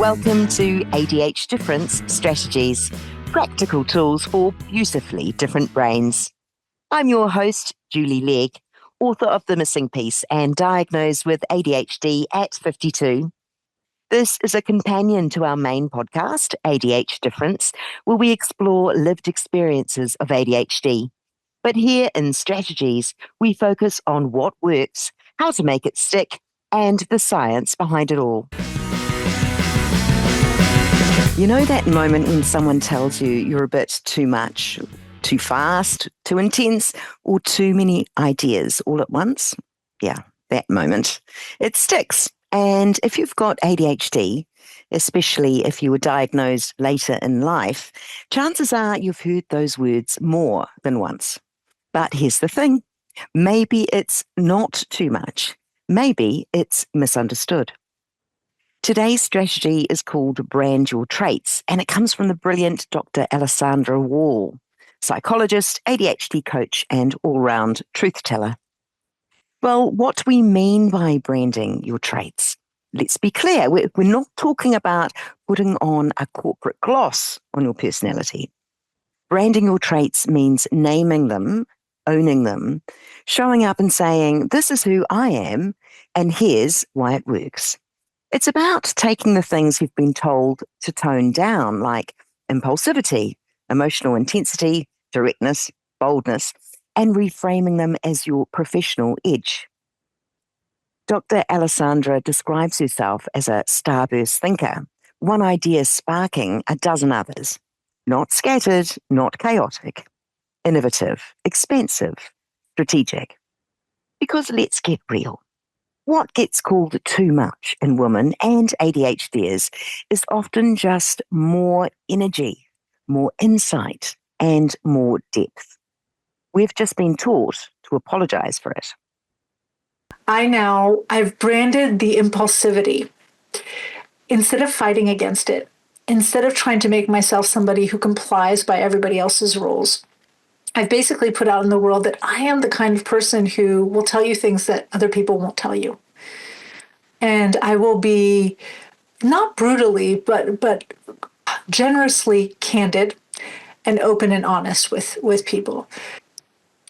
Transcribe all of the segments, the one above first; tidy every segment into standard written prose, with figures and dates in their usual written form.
Welcome to ADHDifference Strategies, practical tools for beautifully different brains. I'm your host, Julie Legg, author of The Missing Piece and diagnosed with ADHD at 52. This is a companion to our main podcast, ADHDifference, where we explore lived experiences of ADHD. But here in Strategies, we focus on what works, how to make it stick, and the science behind it all. You know that moment when someone tells you you're a bit too much, too fast, too intense, or too many ideas all at once? Yeah, that moment. It sticks. And if you've got ADHD, especially if you were diagnosed later in life, chances are you've heard those words more than once. But here's the thing. Maybe it's not too much. Maybe it's misunderstood. Today's strategy is called Brand Your Traits, and it comes from the brilliant Dr Alessandra Wall, psychologist, ADHD coach, and all-round truth teller. Well, what do we mean by branding your traits? Let's be clear, we're not talking about putting on a corporate gloss on your personality. Branding your traits means naming them, owning them, showing up and saying, this is who I am, and here's why it works. It's about taking the things you've been told to tone down, like impulsivity, emotional intensity, directness, boldness, and reframing them as your professional edge. Dr. Alessandra describes herself as a starburst thinker, one idea sparking a dozen others. Not scattered, not chaotic, innovative, expansive, strategic. Because let's get real. What gets called too much in women and ADHDers is often just more energy, more insight, and more depth. We've just been taught to apologize for it. I've branded the impulsivity. Instead of fighting against it, instead of trying to make myself somebody who complies by everybody else's rules, I've basically put out in the world that I am the kind of person who will tell you things that other people won't tell you. And I will be not brutally, but generously candid and open and honest with people.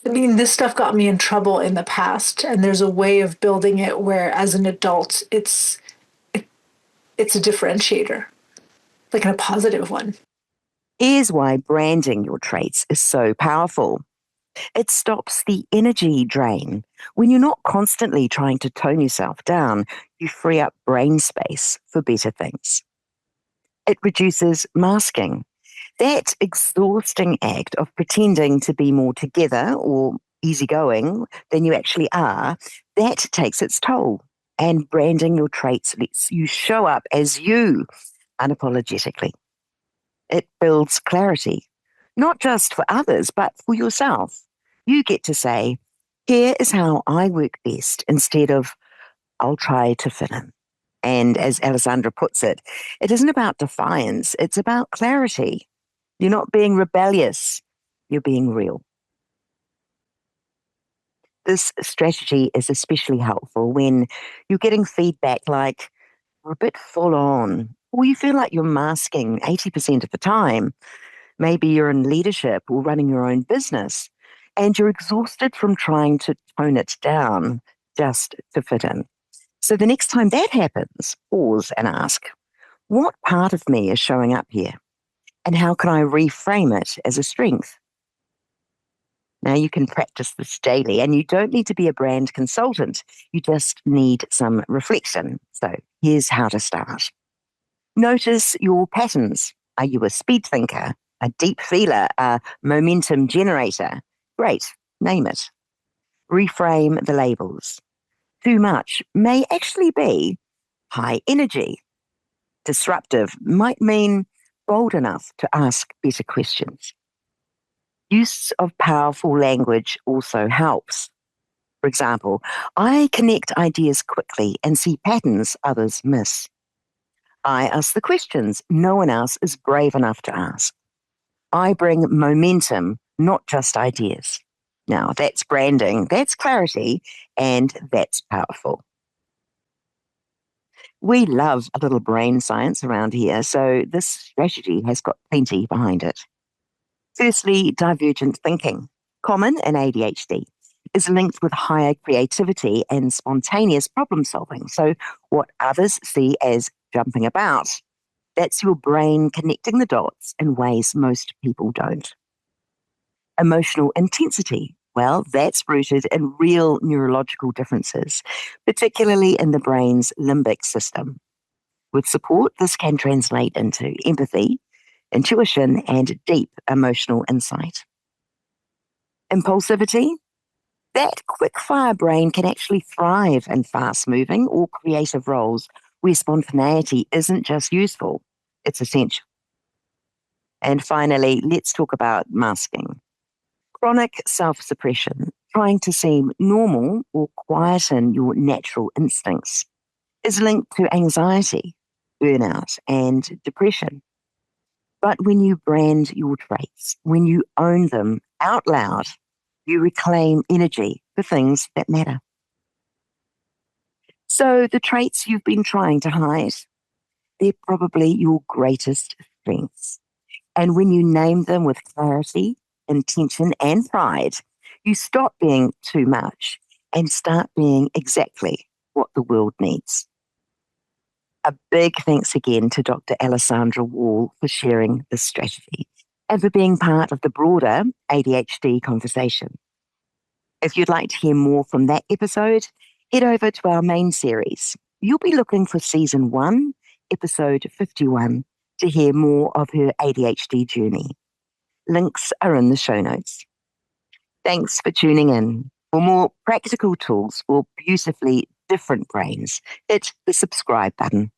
I mean, this stuff got me in trouble in the past, and there's a way of building it where, as an adult, it's a differentiator, like a positive one. Here's why branding your traits is so powerful. It stops the energy drain. When you're not constantly trying to tone yourself down, you free up brain space for better things. It reduces masking. That exhausting act of pretending to be more together or easygoing than you actually are, that takes its toll. And branding your traits lets you show up as you, unapologetically. It builds clarity, not just for others, but for yourself. You get to say, here is how I work best, instead of, I'll try to fit in. And as Alessandra puts it, it isn't about defiance, it's about clarity. You're not being rebellious, you're being real. This strategy is especially helpful when you're getting feedback like, you're a bit full on, or you feel like you're masking 80% of the time. Maybe you're in leadership or running your own business, and you're exhausted from trying to tone it down just to fit in. So the next time that happens, pause and ask, what part of me is showing up here? And how can I reframe it as a strength? Now you can practice this daily, and you don't need to be a brand consultant. You just need some reflection. So here's how to start. Notice your patterns. Are you a speed thinker, a deep feeler, a momentum generator? Great, name it. Reframe the labels. Too much may actually be high energy. Disruptive might mean bold enough to ask better questions. Use of powerful language also helps. For example, I connect ideas quickly and see patterns others miss. I ask the questions no one else is brave enough to ask. I bring momentum, not just ideas. Now, that's branding, that's clarity, and that's powerful. We love a little brain science around here, so this strategy has got plenty behind it. Firstly, divergent thinking, common in ADHD, is linked with higher creativity and spontaneous problem solving. So, what others see as jumping about, that's your brain connecting the dots in ways most people don't. Emotional intensity, well, that's rooted in real neurological differences, particularly in the brain's limbic system. With support, this can translate into empathy, intuition, and deep emotional insight. Impulsivity, that quick fire brain can actually thrive in fast moving or creative roles where spontaneity isn't just useful, it's essential. And finally, let's talk about masking. Chronic self suppression, trying to seem normal or quieten your natural instincts, is linked to anxiety, burnout, and depression. But when you brand your traits, when you own them out loud, you reclaim energy for things that matter. So the traits you've been trying to hide, they're probably your greatest strengths. And when you name them with clarity, intention, and pride, you stop being too much and start being exactly what the world needs. A big thanks again to Dr. Alessandra Wall for sharing this strategy and for being part of the broader ADHD conversation. If you'd like to hear more from that episode, head over to our main series. You'll be looking for season 1, episode 51, to hear more of her ADHD journey. Links are in the show notes. Thanks for tuning in. For more practical tools for beautifully different brains, hit the subscribe button.